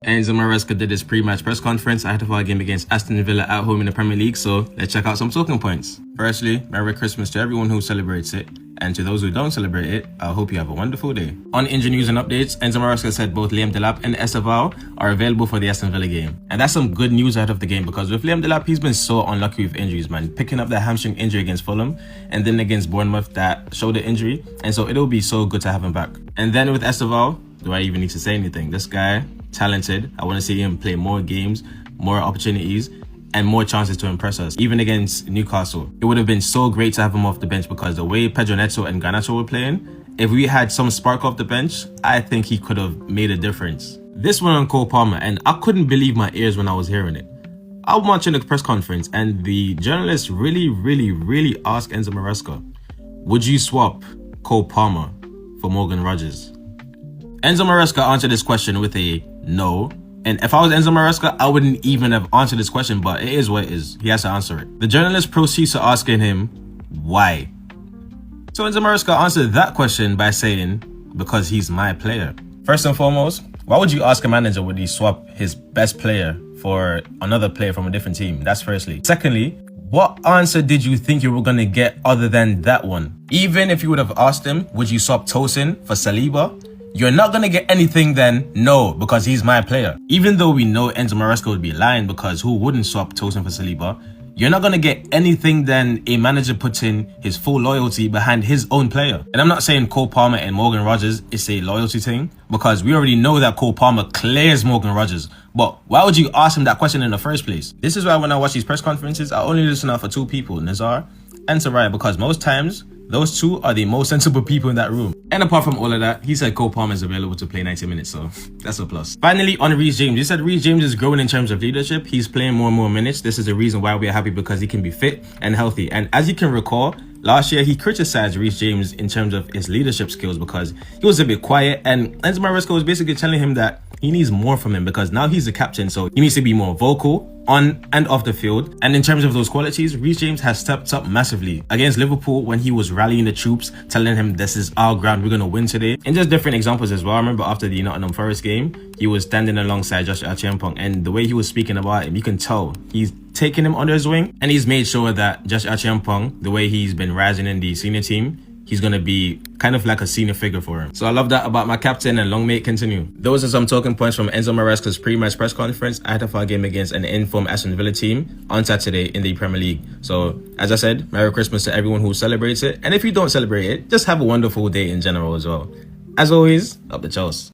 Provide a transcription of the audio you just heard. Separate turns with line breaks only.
Enzo Maresca did his pre-match press conference ahead of our game against Aston Villa at home in the Premier League, so let's check out some talking points. Firstly, Merry Christmas to everyone who celebrates it, and to those who don't celebrate it, I hope you have a wonderful day. On injury news and updates, Enzo Maresca said both Liam Delap and Esteval are available for the Aston Villa game. And that's some good news ahead of the game, because with Liam Delap, he's been so unlucky with injuries, man. Picking up that hamstring injury against Fulham, and then against Bournemouth, that shoulder injury, and so it'll be so good to have him back. And then with Esteval, do I even need to say anything? This guy, talented. I want to see him play more games, more opportunities, and more chances to impress us, even against Newcastle. It would have been so great to have him off the bench, because the way Pedro Neto and Garnacho were playing, if we had some spark off the bench, I think he could have made a difference. This one on Cole Palmer, and I couldn't believe my ears when I was hearing it. I'm watching the press conference, and the journalist really asked Enzo Maresca, would you swap Cole Palmer for Morgan Rogers? Enzo Maresca answered this question with a no. And if I was Enzo Maresca, I wouldn't even have answered this question, but it is what it is. He has to answer it. The journalist proceeds to asking him, why? So Enzo Maresca answered that question by saying, because he's my player. First and foremost, why would you ask a manager would he swap his best player for another player from a different team? That's firstly. Secondly, what answer did you think you were going to get other than that one? Even if you would have asked him, would you swap Tosin for Saliba? You're not going to get anything then, no, because he's my player. Even though we know Enzo Maresca would be lying, because who wouldn't swap Tosin for Saliba? You're not going to get anything then a manager putting his full loyalty behind his own player. And I'm not saying Cole Palmer and Morgan Rogers is a loyalty thing, because we already know that Cole Palmer clears Morgan Rogers. But why would you ask him that question in the first place? This is why when I watch these press conferences, I only listen out for two people, Nazar and Soraya, because most times, those two are the most sensible people in that room. And apart from all of that, he said Cole Palmer is available to play 90 minutes, so that's a plus. Finally, on Reece James, he said Reece James is growing in terms of leadership. He's playing more and more minutes. This is the reason why we are happy, because he can be fit and healthy. And as you can recall, last year he criticized Reece James in terms of his leadership skills, because he was a bit quiet, and Enzo Maresca was basically telling him that he needs more from him, because now he's the captain, so he needs to be more vocal on and off the field. And in terms of those qualities, Reece James has stepped up massively against Liverpool when he was rallying the troops, telling him this is our ground, we're going to win today. And just different examples as well. I remember after the Nottingham Forest game, he was standing alongside Josh Achiampong, and the way he was speaking about him, you can tell he's taken him under his wing, and he's made sure that Josh Achiampong, the way he's been rising in the senior team, he's going to be kind of like a senior figure for him. So I love that about my captain, and long may it continue. Those are some talking points from Enzo Maresca's pre-match press conference ahead of our game against an in-form Aston Villa team on Saturday in the Premier League. So as I said, Merry Christmas to everyone who celebrates it. And if you don't celebrate it, just have a wonderful day in general as well. As always, up the Chelsea.